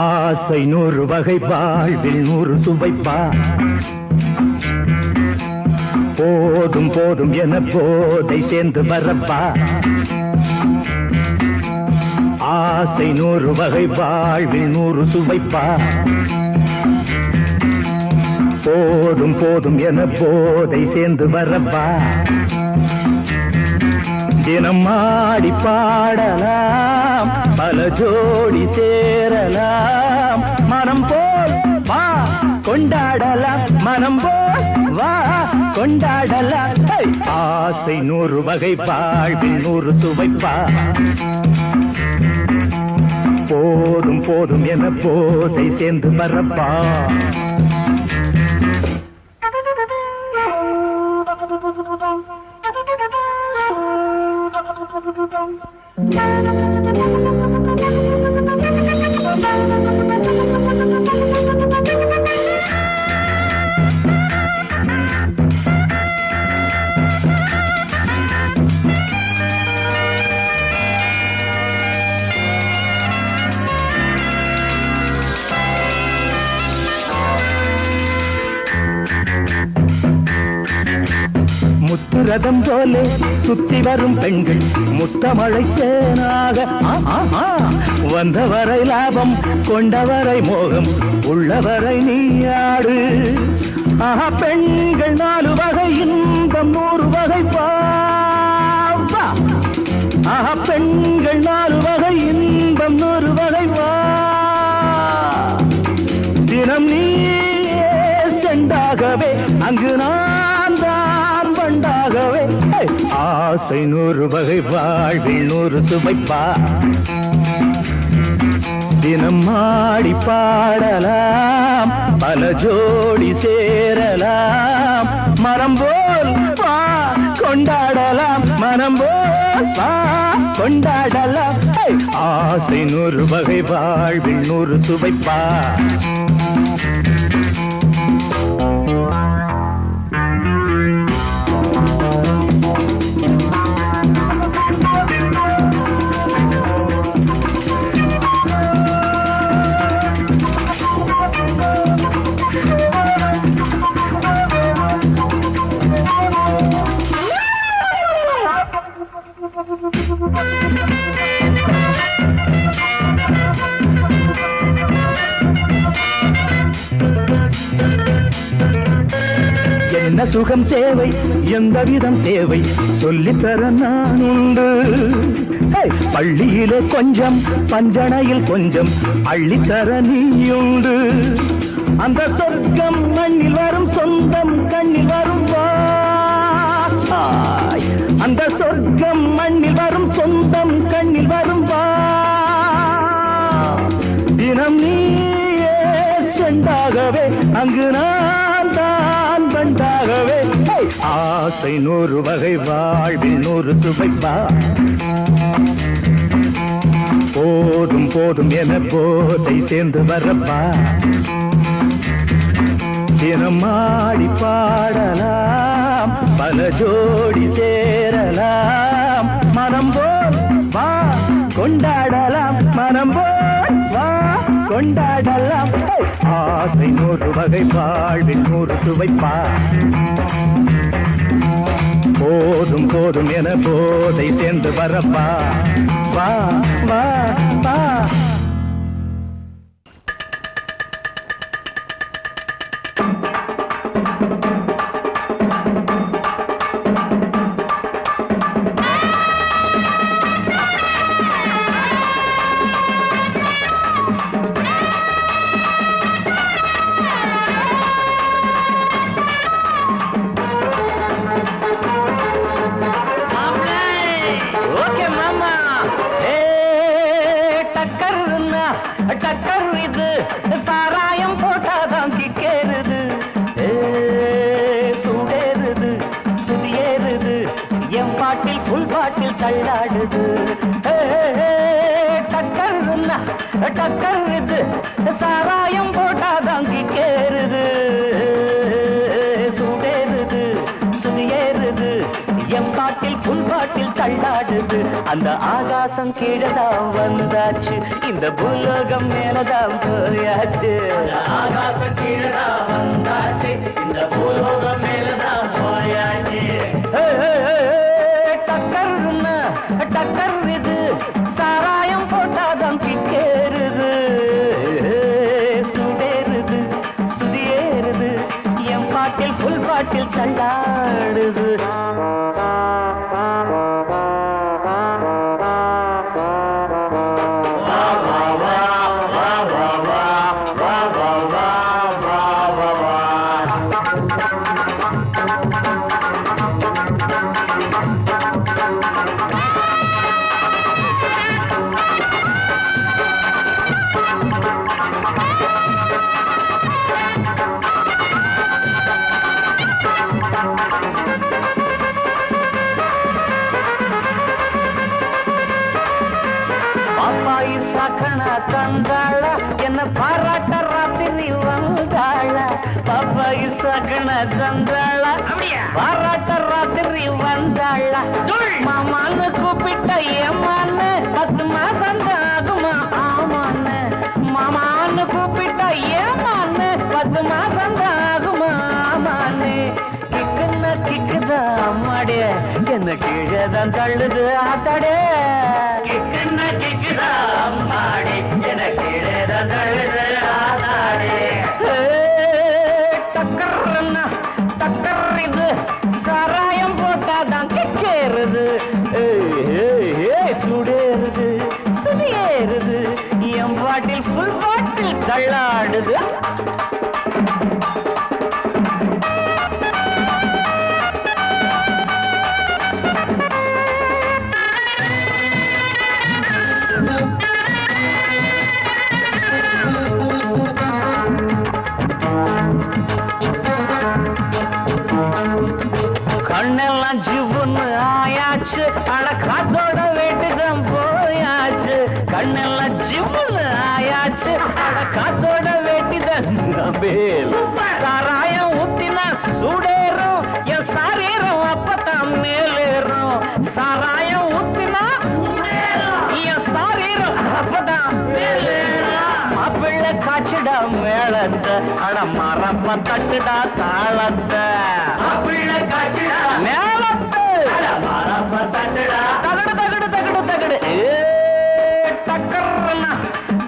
ஆசை 100 வகை வாழ்வில் 100 சுவைப்பா போதும் போதும் என போதை சேர்ந்து வரப்பா ஆசை 100 வகை வாழ்வில் 100 சுவைப்பா போதும் போதும் என போதை சேர்ந்து வரப்பா தினம் ஆடி பாடலாம் பல ஜோடி சேரலாம் மனம் போல் வா கொண்டாடலாம் மனம் போல் வா கொண்டாடலாம் ஆசை 100 வகை வாழ்வில் 100 சுவைப்பா போதும் போதும் என போதை சேர்ந்து வரப்பா முத்துரதம் போலே சுத்தி வரும் பெண்கள் முத்தமழை தேனாக வந்தவரை லாபம் கொண்டவரை மோகம் உள்ளவரை நீயாடு பெண்கள் 4 வகை இன்பம் 100 வகை பாவா பெண்கள் 4 வகை இன்பம் 100 வகை வா தினம் நீ செண்டாகவே அங்கு நான் தான் வண்டாகவே ஆசை 100 வகை வாழ்வில் 100 சுவைப்பா தினம் ஆடி பாடலாம் பல ஜோடி சேரலாம் மனம் போல் வா கொண்டாடலாம் மனம் போல் வா கொண்டாடலாம் ஆசை 100 வகை வாழ்வில் 100 சுவைப்பா என்ன சுகம் தேவை எந்த விதம் தேவை சொல்லித்தர நான் உண்டு பள்ளியிலே கொஞ்சம் பஞ்சனையில் கொஞ்சம் அள்ளித்தர நீயுண்டு அந்த சொர்க்கம் மண்ணில் வரும் சொந்தம் கண்ணில் வரும் அந்த சொர்க்கம் மண்ணில் வரும் சொந்தம் கண்ணில் வரும் வா தினம் நீயே செண்டாகவே அங்கு நான் தான் பண்டாகவே ஆசை 100 வகை வாழ்வில் 100 சுவைப்பா போதும் போதும் என போதை சேர்ந்து வரப்பா தினம் ஆடி பாடலாம் பல ஜோடி சேரலாம் மனம் போல் வா கொண்டாடலாம் மனம் போல் வா கொண்டாடலாம் ஆசை 100 வகை வாழ்வில் 100 சுவைப்பா போதும் போதும் என போதை சேர்ந்து வரப்பா வா வா வா டக்கர் இது சாராயம் போட்டாதான் கிக்கேறுது சூடேறுது சுதியேறுது என் பாட்டில் புல் பாட்டில் தள்ளாடுது டக்கர் இது சாராயம் போட்டாதான் கிக்கேறுது சூடேறுது சுதியேறுது என் பாட்டில் புல் பாட்டில் தள்ளாடுது அந்த ஆகாசம் கீழதான் வந்தாச்சு இந்த பூலோகம் மேலதான் போயாச்சு ஆகாசம் கீழதான் வந்தாச்சு இந்த பூலோகம் மேலதான் போயாச்சு டக்கர் இது சாராயம் போட்டாதான் கிக்கேறுது சுடேறுது சுதியேறுது என் பாட்டில் புல் பாட்டில் தள்ளாடுது தந்தாள என்ன பாராட்ட ராத்திரி வந்தாள பாப்பாயி சகன தந்தாள பாராட்ட ராத்திரி வந்தாள மாமான்னு கூப்பிட்ட ஏமான்னு 10 மாசம் ஆகுமா ஆமான்னு மாமான்னு கூப்பிட்ட ஏமான்னு 10 மாசம் ஆகுமா ஆமான்னு கிக்குன்னா கிக்குதா அம்மாடே என்ன கீழேதான் தள்ளுது ஆத்தாடே கிக்குன்னா கிக்குதா அம்மாடே என்ன கீழேதான் தள்ளுது ஆத்தாடே டக்கர் இது சாராயம் போட்டாதான் கிக்கேறுது சுடேறுது சுதியேறுது என் பாட்டில் புல் பாட்டில் தள்ளாடுது கண்ணெல்லாம் ஜிவ்வுன்னு ஆயாச்சு அட காத்தோட வேட்டுதான் போயாச்சு கண்ணெல்லாம் ஜிவ்வுன்னு ஆயாச்சு அட காத்தோட வேட்டுதான் சாராயம் ஊத்தினா சூடேறும் என் சாரீரம் அப்பதான் மேலேறும் சாராயம் ஊத்தினா என் சாரீரம் அப்பதான் மேலேறும் மாப்பிள்ளை காய்ச்சிடா மேளத்தை அட மரப்ப தட்டுடா தாளத்தை மாப்பிள்ளை காய்ச்சிடா மேளத்தை அட மரப்ப தட்டுடா தகடு தகடு தகடு தகடு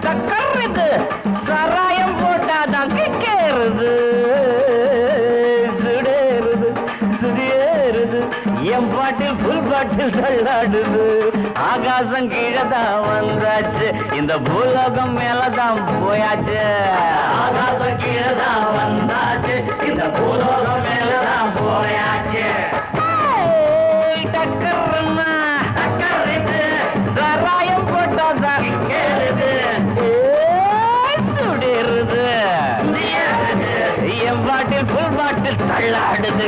டக்கர் இது சாராயம் போட்டாதான் கிக்கேறுது சுடேறுது சுதியேறுது என் பாட்டில் புல் பாட்டில் தள்ளாடுது ஆகாசம் கீழதான் வந்தாச்சு இந்த பூலோகம் மேலதான் போயாச்சு ஆகாசம் கீழதான் வந்தாச்சு இந்த பூலோகம் மேலதான் போயாச்சு டக்கர்னா டக்கர்றது சராயம் போட்டாதான் கேளுது சுடிருது என் பாட்டில் புல் பாட்டில் தள்ளாடுது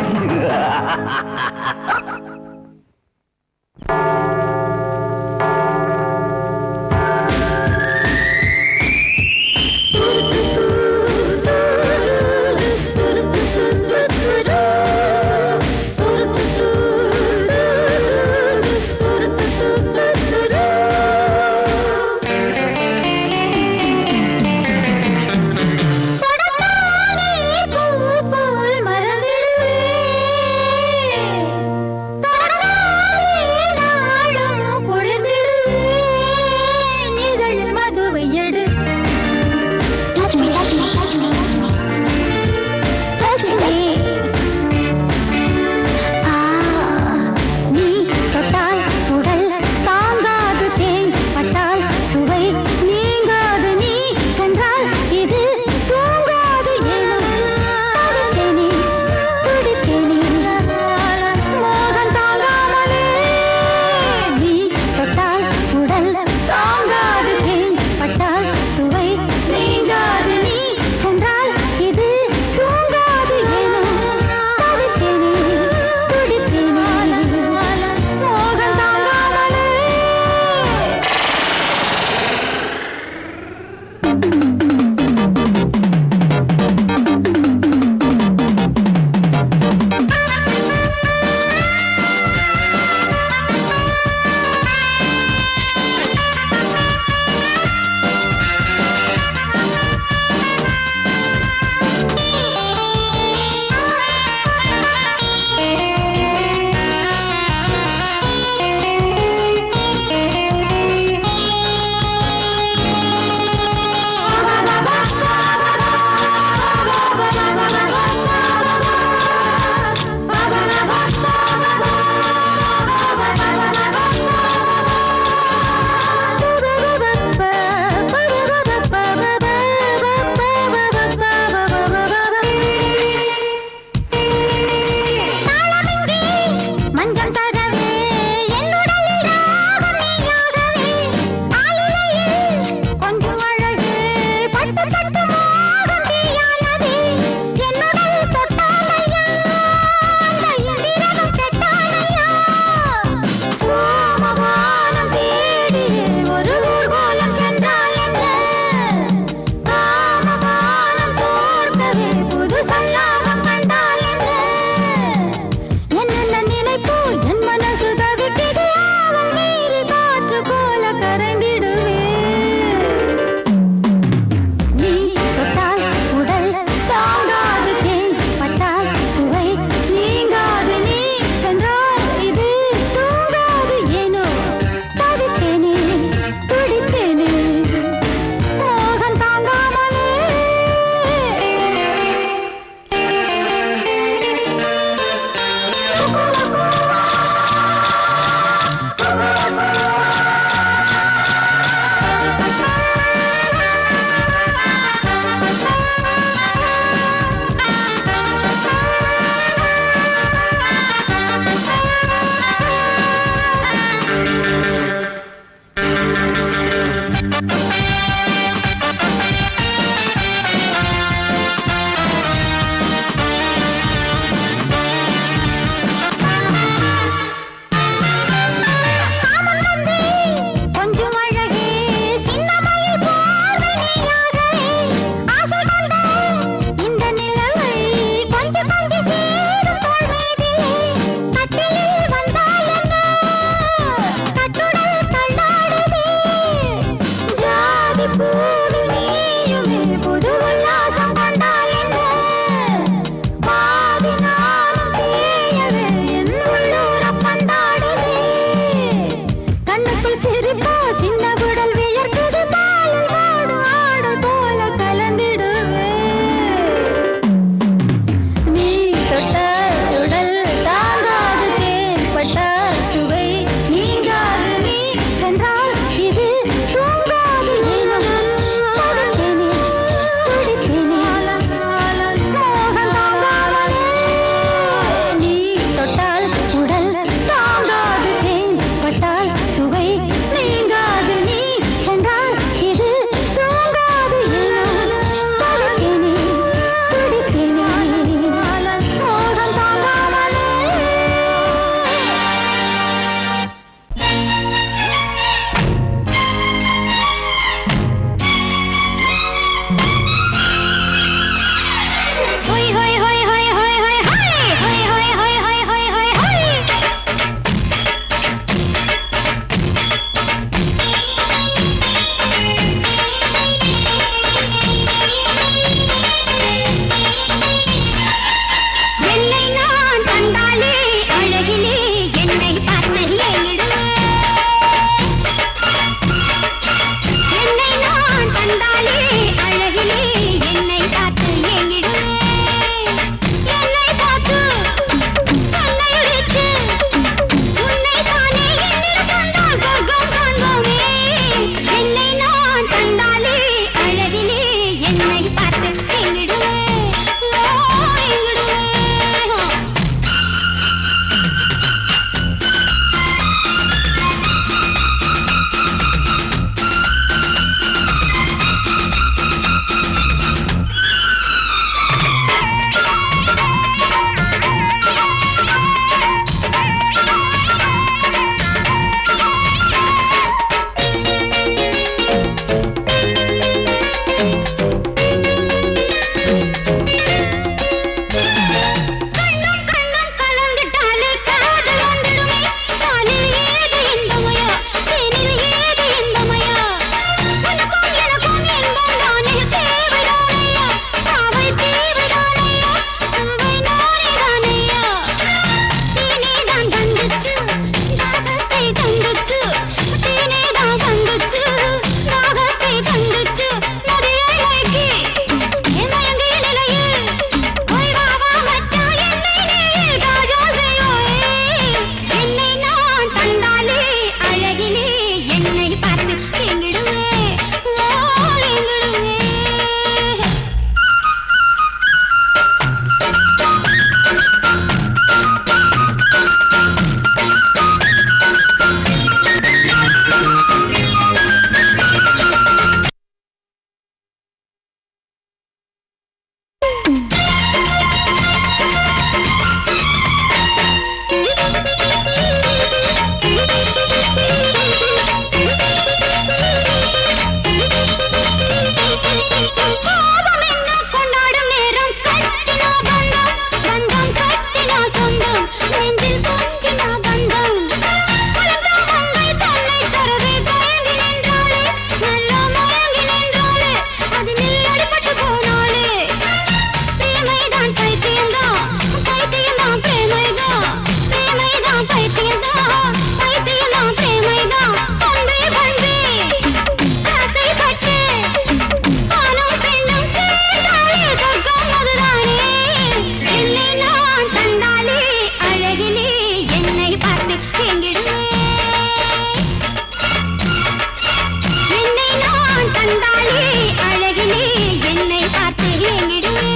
அந்தாளி அழகிலே என்னை பார்த்து எங்கிடுமே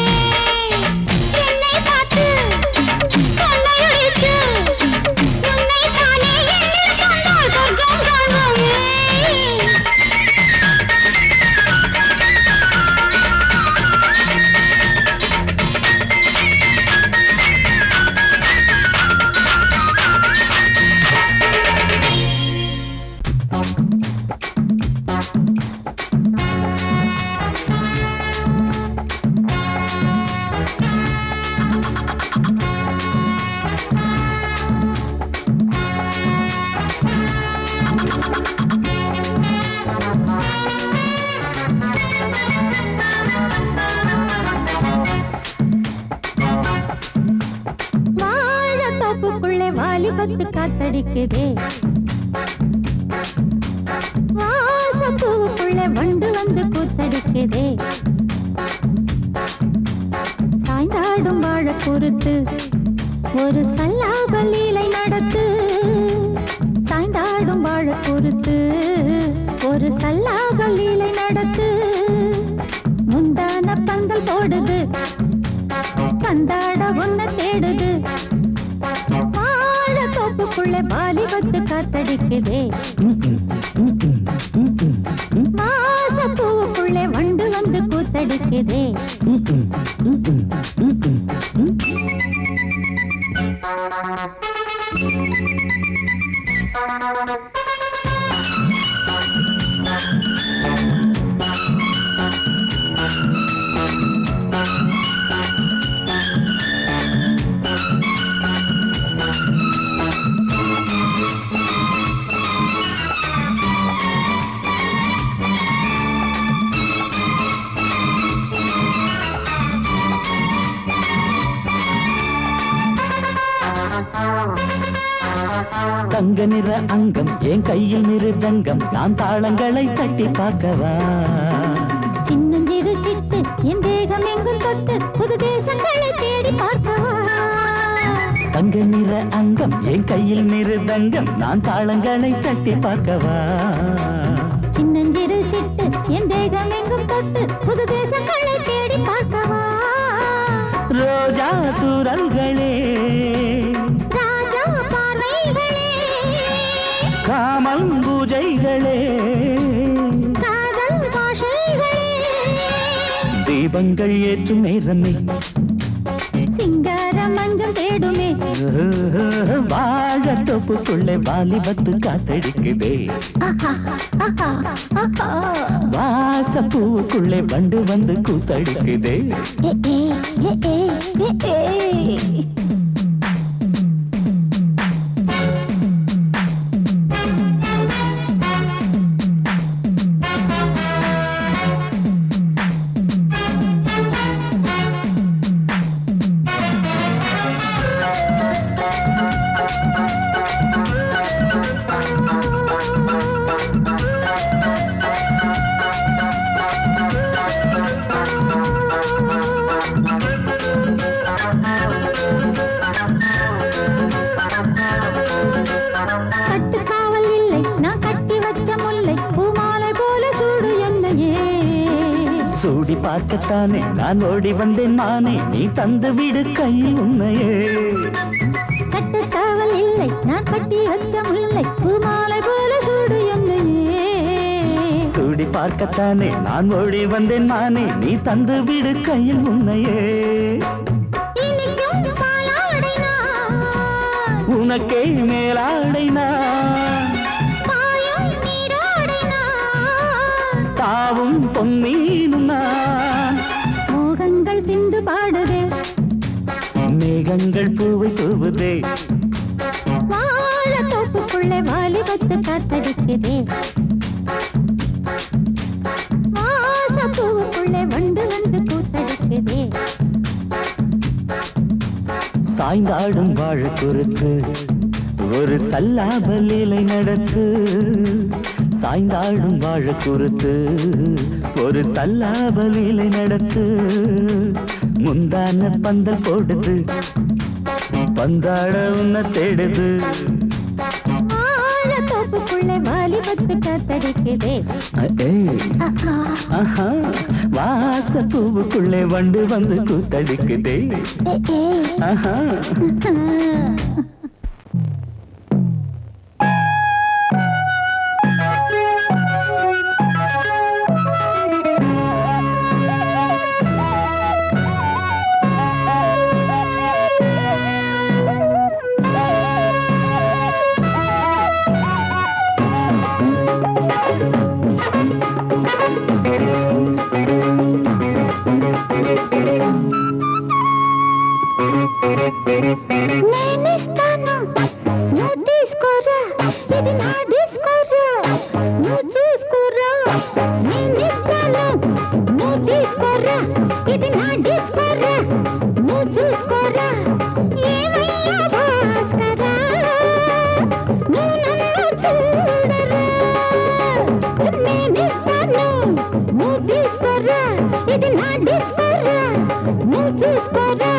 என்னை பார்த்து கொள்ளையடிச்சு உன்னை தானே என்னில் கொண்டால் சொர்க்கம் காண்போமே வாழத்தோப்புக்குள்ளே வாலிபத்து காத்தடிக்குதே வாசப்பூவுக்குள்ளே வண்டு வந்து கூத்தடிக்குதே சாய்ந்தாடும் வாழ பொறுத்து ஒரு சல்லாப லீலை நடத்து சாய்ந்தாடும் வாழ பொறுத்து ஒரு சல்லாப லீலை நடத்து முந்தான பந்தல் போடுது பந்தாட ஒன்ன தேடுது வாழ தோப்புக்குள்ளே வாலிபத்து காத்தடிக்குதே வாசப்பூவுக்குள்ளே வண்டு வந்து கூத்தடிக்குதே தங்க நிற அங்கம் என் கையில் மிருதங்கம் நான் தாளங்களை தட்டி பார்க்கவா சின்னஞ்சிறு சிட்டு என் தேகம் எங்கும் தொட்டு புது தேசங்களை தேடி பார்க்கவா தங்க நிற அங்கம் என் கையில் மிருதங்கம் நான் தாளங்களை தட்டி பார்க்கவா சின்னஞ்சிறு சிட்டு என் தேகம் எங்கும் தொட்டு புது தேசங்களை தேடி பார்க்கவா ரோஜா தூரல்களே ராஜா பார்வைகளே காமல் பூஜைகளே காதல் பாஷைகளே தீபங்கள் ஏற்றும் நேரமே சிங்கார மஞ்சள் தேடுமே வாழ தொப்புக்குள்ளே வாலிபத்து காத்தடிக்குதே வாசப்பூவுக்குள்ளே வண்டு வந்து கூத்தடிக்குதே கட்டுக்காவல் இல்லை நான் கட்டி வச்ச முல்லை பூமாலை போல சூடு என்னையே சூடி பார்க்கத்தானே நான் ஓடி வந்தேன் மானே நீ தந்து விடு கையில் உண்மையே கட்டுக்காவல் இல்லை நான் கட்டி வச்ச முல்லை பூமாலை போல சூடு என்னையே சூடி பார்க்கத்தானே நான் ஓடி வந்தேன் மானே நீ தந்து விடு கையில் உண்மையே இனிக்கும் பாலாடை நான் உனக்கே மேலாடை நான் பாயும் நீராடை நான் தாவும் பொன்னீனும் நான் மோகங்கள் சிந்து பாடுதே மேகங்கள் பூவை தூவுதே வாழ தோப்புக்குள்ளே வாலிபத்து காத்தடிக்குதே வாசப்பூவுக்குள்ளே வண்டு வந்து கூத்தடிக்குதே சாய்ந்தாடும் வாழ குறுக்கு ஒரு சல்லாப லீலை நடத்து சாய்ந்தாடும் வாழ குறுக்கு ஒரு சல்லாப லீலை நடத்து முந்தான பந்தல் போடுது பந்தாட உன்ன தேடுது வாழ தோப்புக்குள்ளே வாலிப கொத்து காத்தடிக்குதே. வாச பூவுக்குள்ளே வண்டு வந்து கூத்தடிக்குதே. ஆஹா. నేనిస్తాను నువ్వు తీసుకోరా, ఇది నా డిస్కోరా, నువ్వు చూసుకోరా. నేనిస్తాను నువ్వు తీసుకోరా, ఇది నా డిస్కోరా, నువ్వు చూసుకోరా. ఏమయ్యా భాస్కరా, నువ్వు నన్ను చూడరా. నేనిస్తాను నువ్వు తీసుకోరా, ఇది నా డిస్కోరా, నువ్వు చూసుకోరా.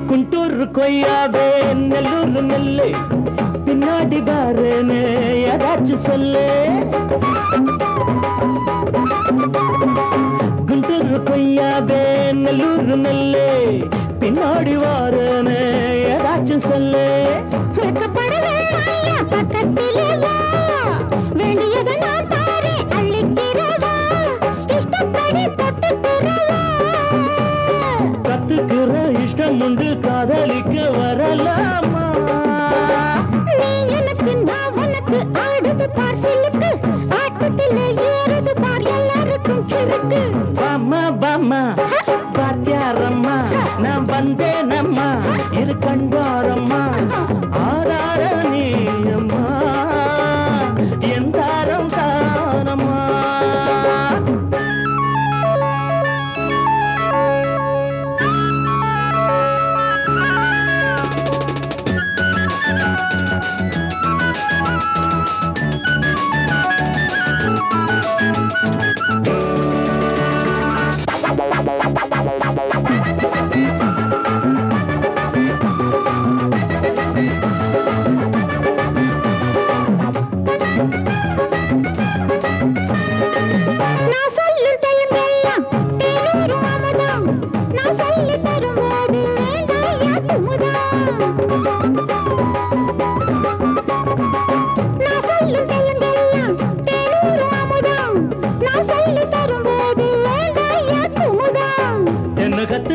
குண்டூர் கொய்யாவே நெல்லூர் நெல்லை பின்னாடி பாருன்னு ஏதாச்சும் சொல்லு. குண்டூர் கொய்யாவே நெல்லூர் நெல்லை பின்னாடி வாருன்னு ஏதாச்சும் சொல்லு. பக்கத்திலே வா, வேண்டியதை நான் பாரு, அள்ளிக்கிறவா, இஷ்டப்படி தொட்டுக்கிறவா. கத்துக்கிற இஷ்டம் உண்டு, காதலிக்க வரலாமா? நீ எனக்கு நான் உனக்கு, ஆடுது பார் சிலுக்கு, ஆட்டத்திலே ஏறுது பார் எல்லாருக்கும் கிழக்கு. பாமா பாமா பாத்தியாரம்மா, நான் வந்தேனம்மா, இரு கண்பாரம்மா. ஆரார நீயம்மா, எந்தாரம் தானம்மா.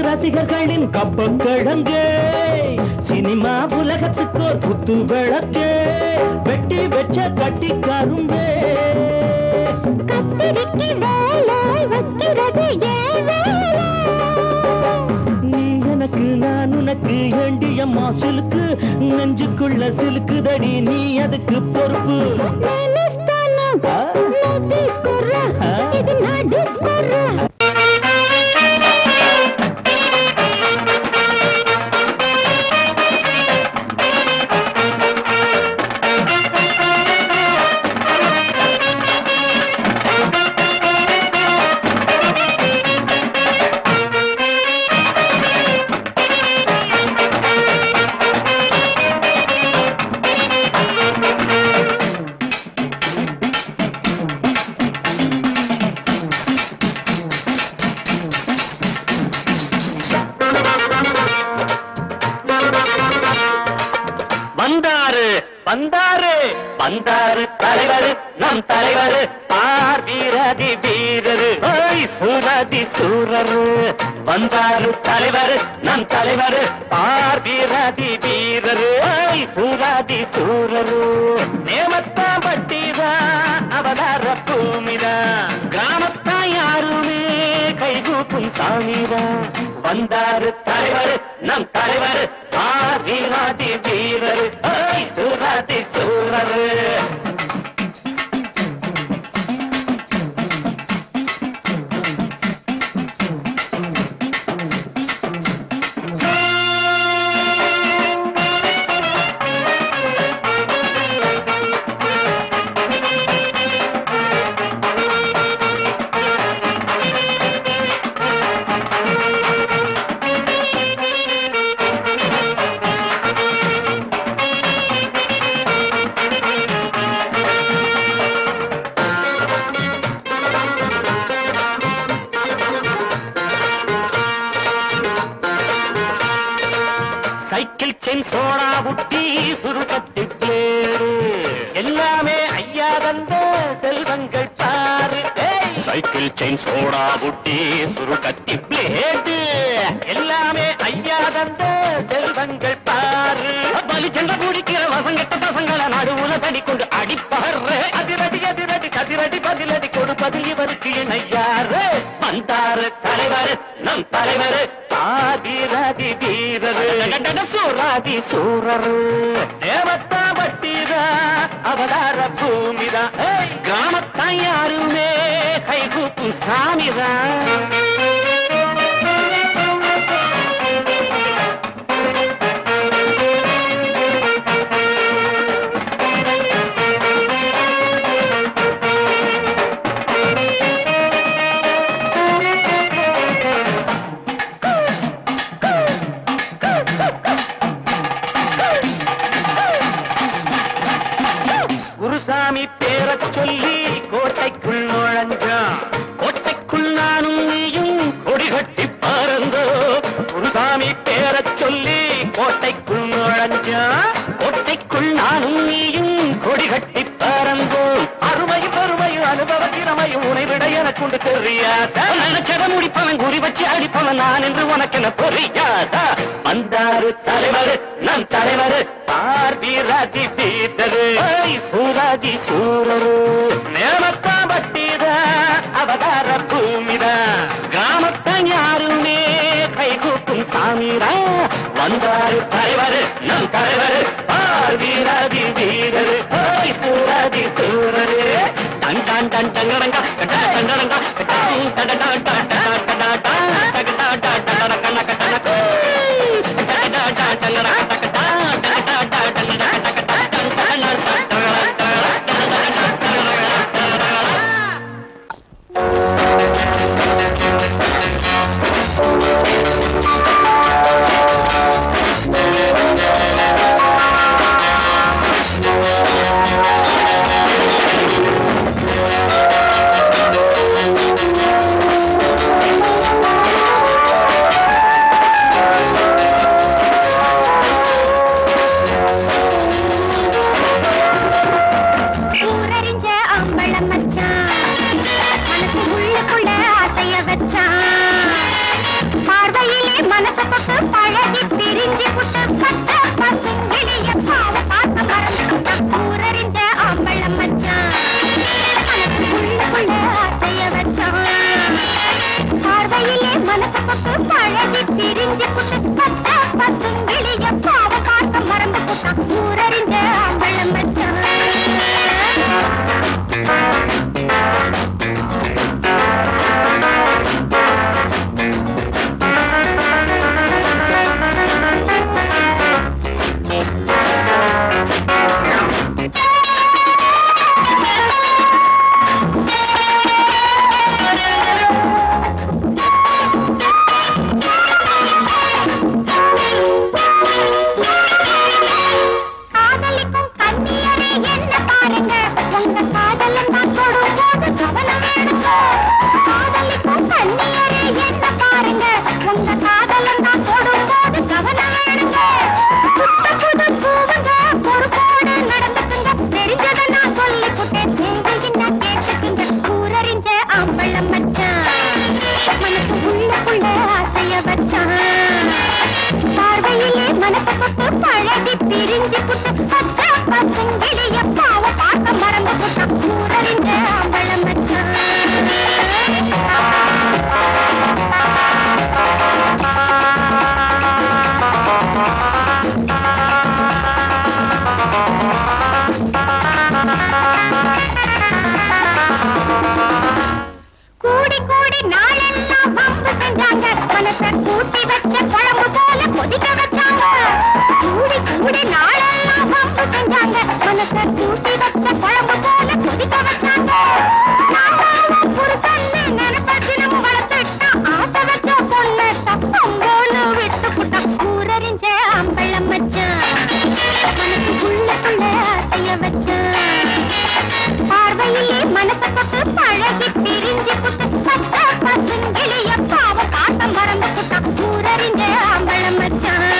ரசிகர்களின் கப்பக்கிழங்கே, சினிமா உலகத்துக்கோர் புத்து விளக்கே, வெட்டி வெச்ச கட்டி கரும்பே. கத்திரிக்கு வேலை வைக்கிறது நீ எனக்கு நான் உனக்கு, ஏண்டியம்மா சிலுக்கு, நெஞ்சுக்குள்ள சிலுக்குதடி, நீ அதுக்கு பொறுப்பு. இது நான் டிஸ்கோரா. வந்தாரு வந்தாரு வந்தாரு தலைவர், நம் தலைவர், பார் வீரதி வீரரு, சூரதி சூரரு. வந்தாரு தலைவர், நம் தலைவர், பார் வீரதி வீரரு, சூரதி சூரரு. நேமத்தா பட்டிதா அவதார பூமிதா, கிராமத்தா யாருமே கைகூப்பும் சாமிதா. வந்தாரு தலைவர் நம் தலைவர் வீராதி வீரர் சூராதி சூரர் சைக்கிள் செயின் சோடா புட்டி சுருக்கத்தி பேரு எல்லாமே ஐயா தந்த செல்வங்கள் பாரு சைக்கிள் செயின் சோடா புட்டி சுருக்கத்தி பிளேடு எல்லாமே ஐயா தந்த செல்வங்கள் பாரு பலி சென்ற குடிக்கிற வசங்கட்ட பசங்களை நடுவுல தடி கொண்டு அடிப்பாரு அதிரடி அதிரடி கதிரடி பதிலடி கொடுப்பது இவருக்கு இணையாரு வந்தாரு தலைவர் நம் தலைவர் ஆதிராதி வீரர் சூராதி சூரர் தேவத்தா வட்டிதா அவதார பூமிதா கிராமத்தான் யாருமே கைகூப்பும் சாமிதான் குருசாமி பேரச் சொல்லி கோட்டைக்குள் நுழைஞ்சான் கோட்டைக்குள் நானும் நீயும் கொடி கட்டி பறந்தோ குருசாமி பேரச் சொல்லி கோட்டைக்குள் நுழைஞ்சான் கோட்டைக்குள் நானும் நீயும் கொடி கட்டி பறந்தோம் அருமையும் பெருமையும் அனுபவ திறமையும் உனை விட எனக்குண்டு தெரியாதா நினைச்சத முடிப்பவன் குறி வச்சு அடிப்பவன் நான் என்று உனக்கென புரியாதா வந்தாரு தலைவர் நம் தலைவர் வீராதி வீரரு சூராதி சூரரு நேமத்தா பட்டிதா அவதார பூமிதா கிராமத்தான் யாருமே கைகூப்பும் சாமிரா வந்தாரு தலைவர் நம் தலைவர் வீராதி வீரரு சூராதி சூரரு டன் டன் டன் டங்கடங்க டங்கடங்க மனச கூட்டி வச்ச குழம்பு போல கொதிக்க வச்சாங்க புருஷன்னு நினைப்பதினம் வளர்த்துட்டா ஆசை வச்ச பொண்ணு தப்பங்கோன்னு விட்டு புட்டா ஊரறிஞ்ச அம்பளம் வச்சான் மனசுக்குள்ள ஆசைய வச்சான் பார்வையிலே மனச தொட்டு பழகி பிரிஞ்சு புட்டு பச்சை பசுங்கிளிய பாவ பாத்தம் மறந்து புட்டா ஊரறிஞ்ச அம்பளம் வச்சான்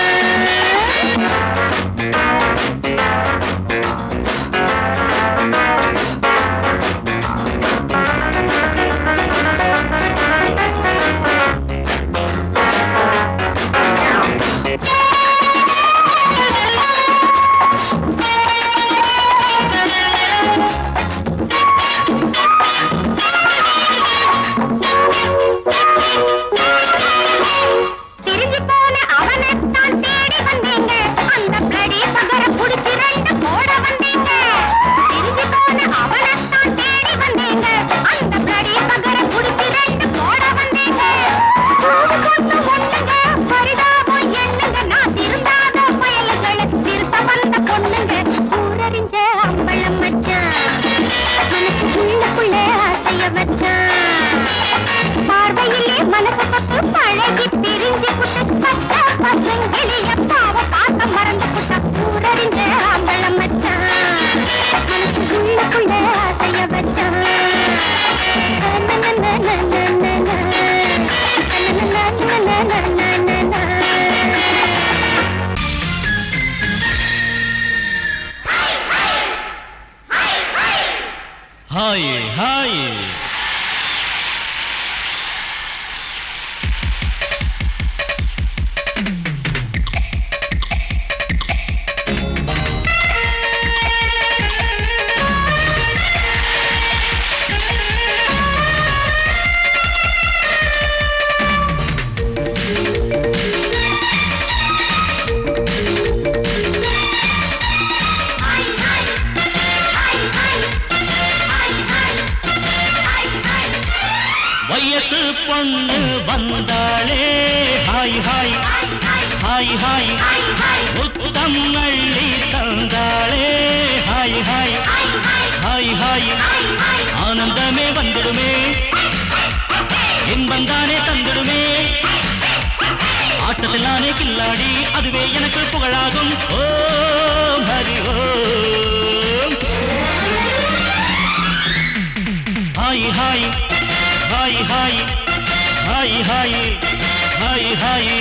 பார்வையிலே மனச தொட்டு பழகி பிரிஞ்சு புட்டு பச்சை பசுங்கிளிய பாவ பாத்த மறந்து புட்டா ஊரறிஞ்ச அம்பளம் வச்சான் மனசுக்குள்ள ஆசைய வச்சான் ஹாய் ஹாய் வயசு பொண்ணு வந்தாளே ஹாய் ஹாய் ஹாய் ஹாய் முத்தம் அள்ளி தந்தாளே ஹாய் ஹாய் ஹாய் ஹாய் ஆனந்தமே வந்துடுமே இன்பந்தானே தந்துடுமே ஆட்டத்தில் நானே கில்லாடி அதுவே எனக்கு புகழாகும் Om Hari Om hi hi hi hi hi hi hi hi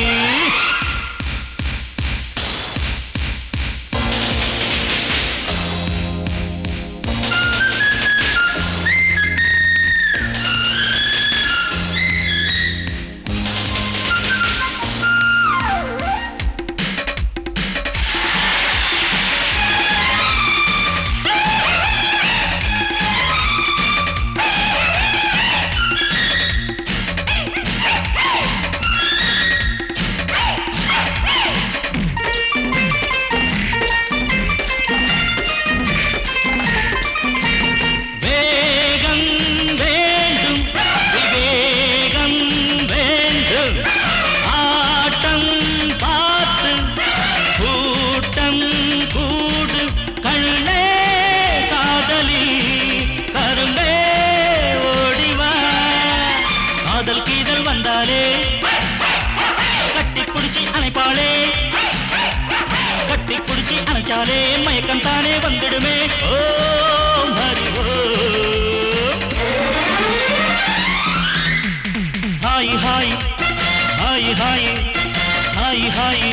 அணைச்சாலே மயக்கம் தானே வந்துடுமே Om Hari Om hi hi hi hi hi hi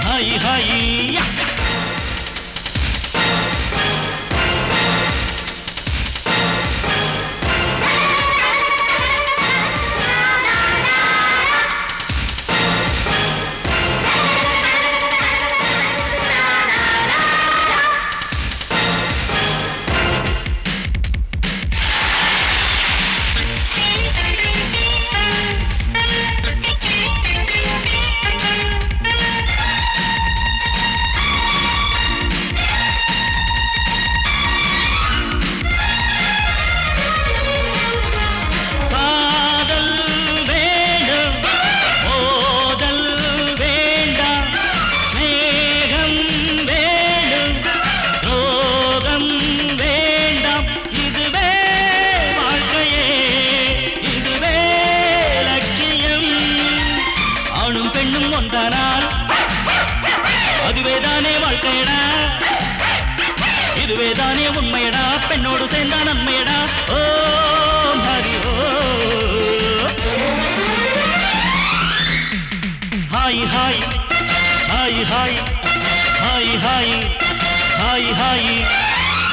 hi hi தானே உண்மையடா பெண்ணோடு சேர்ந்தா நன்மையடா ஓ ஹரி ஓ hi hi hi hi hi hi hi hi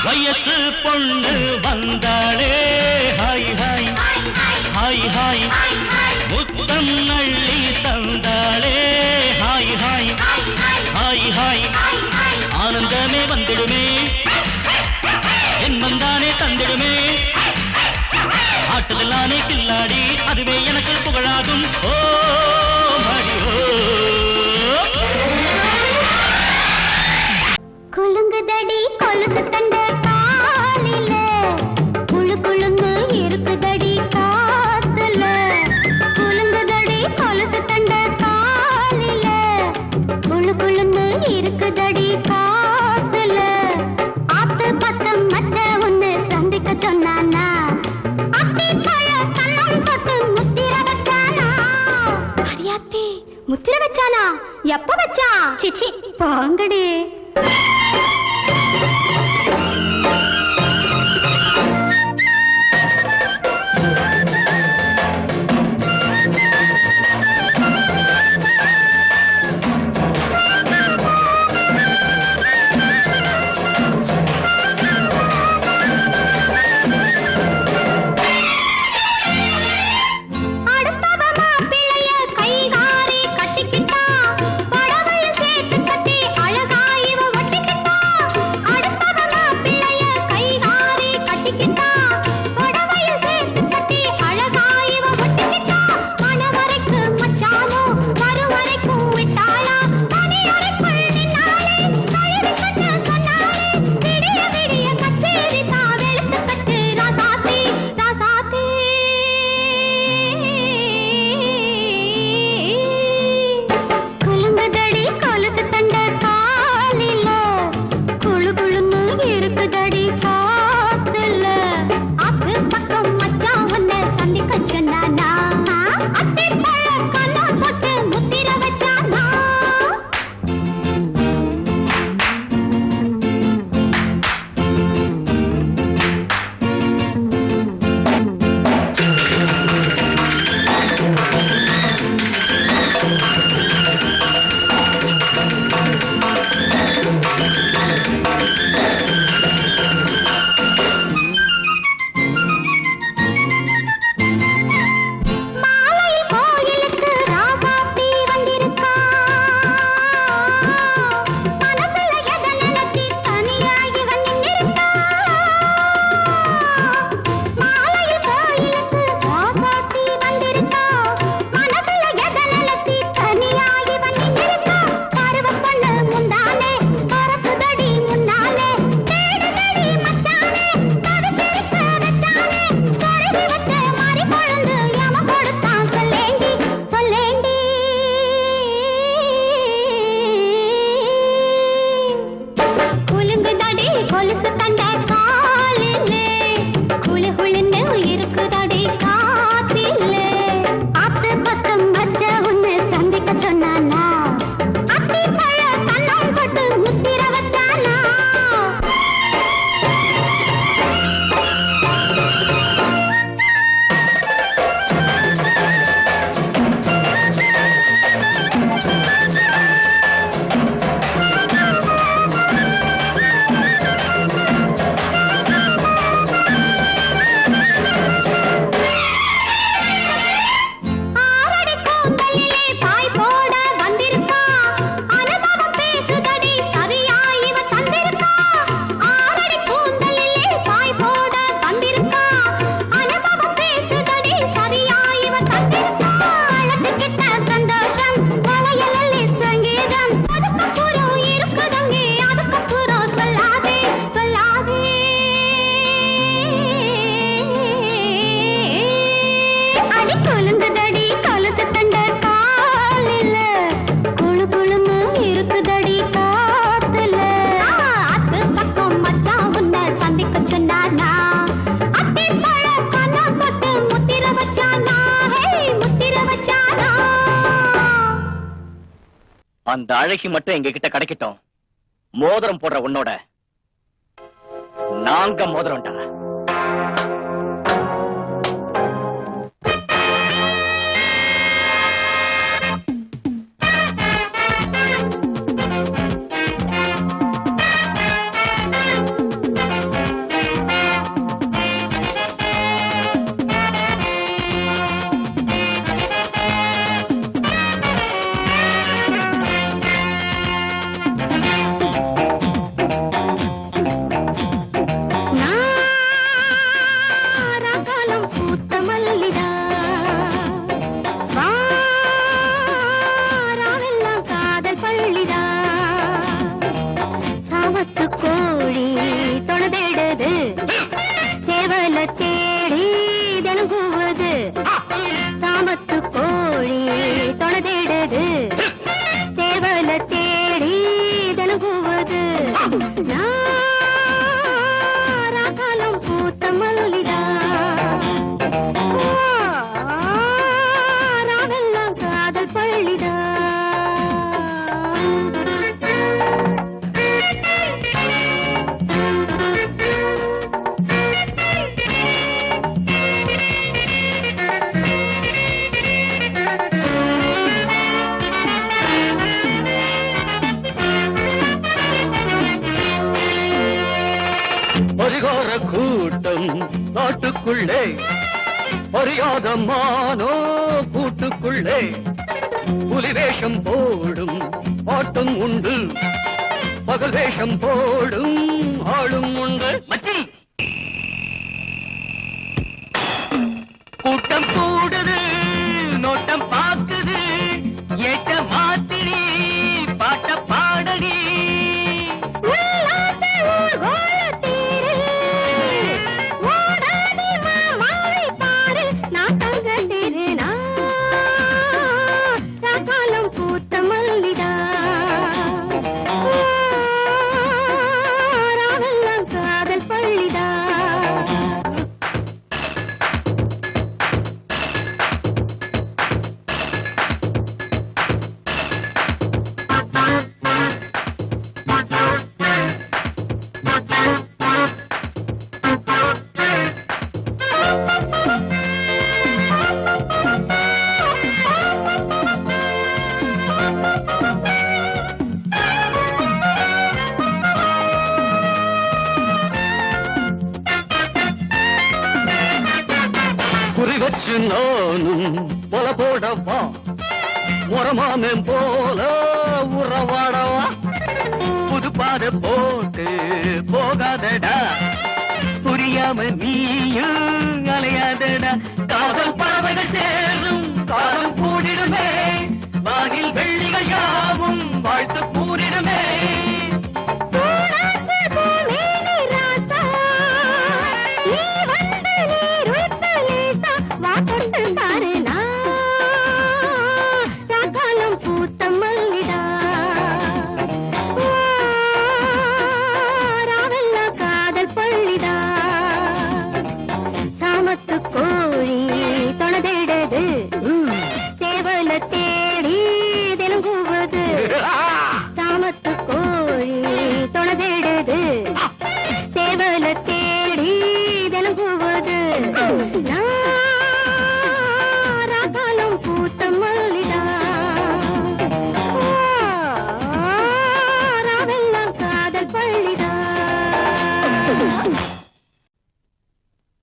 வயசு பொண்ணு வந்தாளே ஹாய் ஹாய் ஹாய் ஹாய் முத்தம் Nalli தந்தாளே hi hi hi hi ஆனந்தமே வந்திடுமே என் வந்தானே தந்திடுமே ஆட்டதெல்லானே கில்லாடி அதுவே எனக்கு புகழாகும் ஓ மடி ஓ குலுங்குதடி கொலுசு தண்ட காலில குளு குளுன்னு இருக்குதடி காத்துல குலுங்குதடி கொலுசு தண்ட காலில குளு குளுன்னு இருக்குதடி காத்துல ஆத்து பக்கம் மச்ச ஒண்ணு சந்திக்க சொன்னானா அத்தி பழ கண்ணம் தொட்டு முத்திர வச்சானா அடியாத்தி முத்திர வச்சானா எப்ப வச்சான் சிச்சி பாங்கடி அந்த அழகி மட்டும் எங்க கிட்ட கிடைக்கட்டும். மோதிரம் போடுற உன்னோட நாங்க மோதிரம்டா. கூட்டம் காட்டுக்குள்ளே அறியாத மானோ கூட்டுக்குள்ளே புலி வேஷம் போடும் ஆட்டம் உண்டு, பகல் வேஷம் போடும் ஆளும் உண்டு. மச்சி கூட்டம் கூடுது, நோட்டம் பாக்குது, ஏட்ட மாத்திரி பாட்ட பாடடி. குறிவச்சு நானும் பொல போடவா, முறமாமன் போல உறவாடவா, புதுப்பாத போட்டு போகாதடா, புரியாம நீயும் அலையாதடா. காதல் பறவைகள் சேரும் காலம் கூடிடுமே, வானில் வெள்ளிகள் யாவும் வாழ்த்து கூறிடுமே.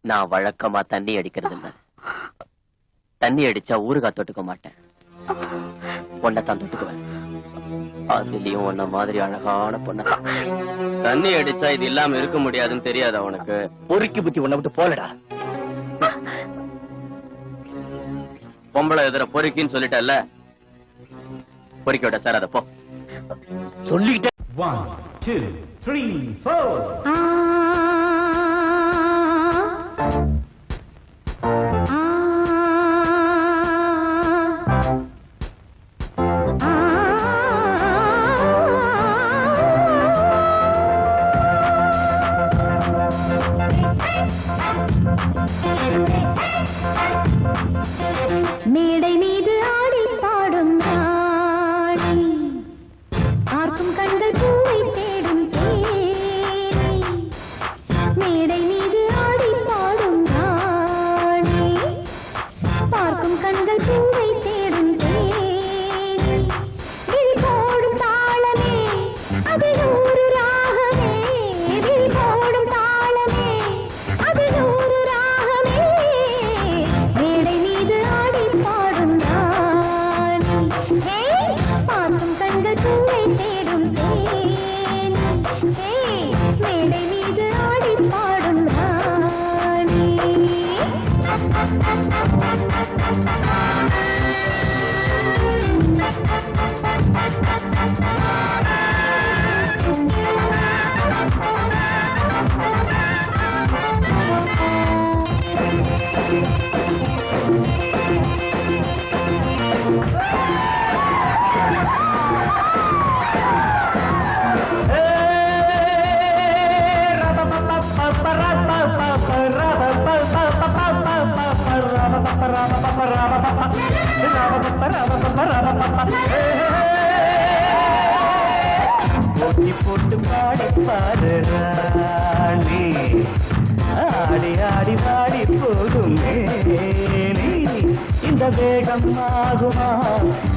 நான் வழக்கமா தண்ணி அடிக்கிறது இல்ல, தண்ணி அடிச்சா ஊறுகாய் தொட்டுக்க மாட்டேன், பொண்ணத்தான் தொட்டுக்குவேன். அதுலயும் உன்ன மாதிரி அழகான பொண்ண தண்ணி அடிச்சா இது இல்லாம இருக்க முடியாதுன்னு தெரியாது அவனுக்கு. பொறுக்கி புத்தி உன்னை விட்டு போலடா. பொம்பளை எதிர பொறுக்கின்னு சொல்லிட்டல்ல, பொறுக்கி விட சார் அத போ சொல்லிக்கிட்டே. 1 2 3 4 மேடை மீது ஆடி பாடும் நாளை, பார்க்கும் கண்கள் பூவை தேடும் தேனை, போட்டி போட்டு பாடி பாடு ராணி ஆடி ஆடி பாடி போகுமே நீ இந்த வேகம் ஆகுமா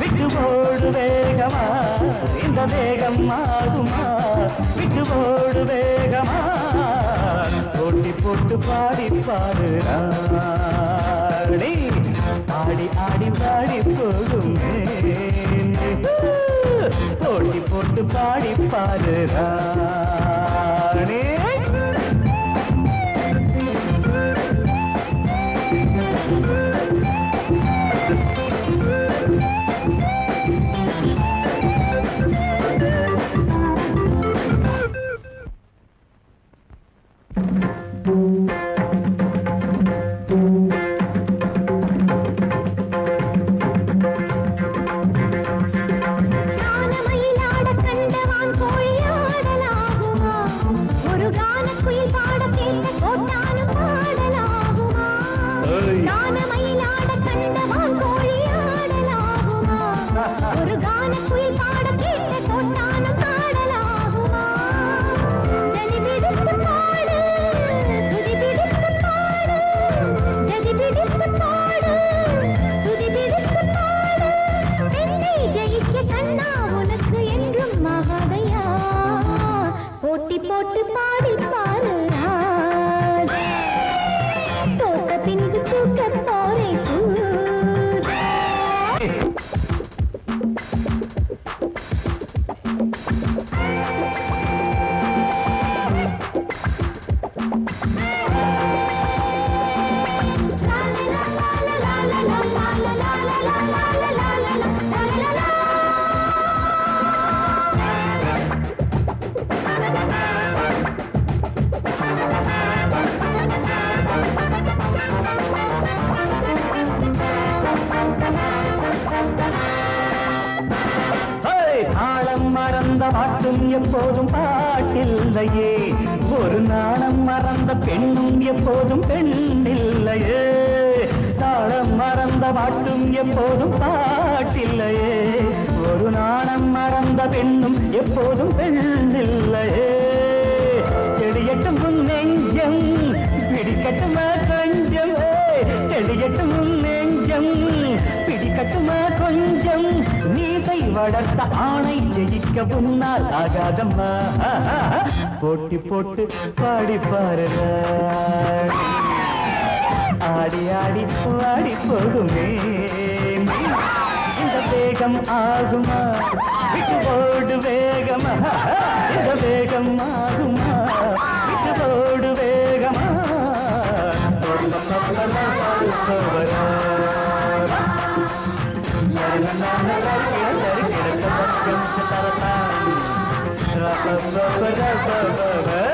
விட்டு போடு வேகமா இந்த வேகம் ஆகுமா விட்டு போடு வேகமா போட்டி போட்டு பாடி பாடு ராணி ஆடி ஆடி பாடி போகுமே போட்டி போட்டு பாடி பாடு ராணி போட்டி போட்டு பாடி பாரு தோத்த பின்பு தூக்க போரே மறந்த பாட்டும் எப்போதும் பாட்டில்லையே ஒரு நாணம் மறந்த பெண்ணும் எப்போதும் பெண்ணில்லையே தாளம் மறந்த பாட்டும் எப்போதும் பாட்டில்லையே ஒரு நாணம் மறந்த பெண்ணும் எப்போதும் பெண்ணில்லையே தெளியட்டும் உன் நெஞ்சம் பிடிக்கட்டுமா கொஞ்சம் தெளியட்டும் உன் நெஞ்சம் பிடிக்கட்டுமா கொஞ்சம் மீசை வளர்த்த ஆணை ஜெயிக்க முன்னால் ஆகாதம்மா போட்டி போட்டு பாடி பாரு ஆடி ஆடி பாடி போகுமே இந்த வேகம் ஆகுமா விட்டு போடு வேகமா இந்த வேகம் ஆகுமா விட்டு போடு வேகமா la la la la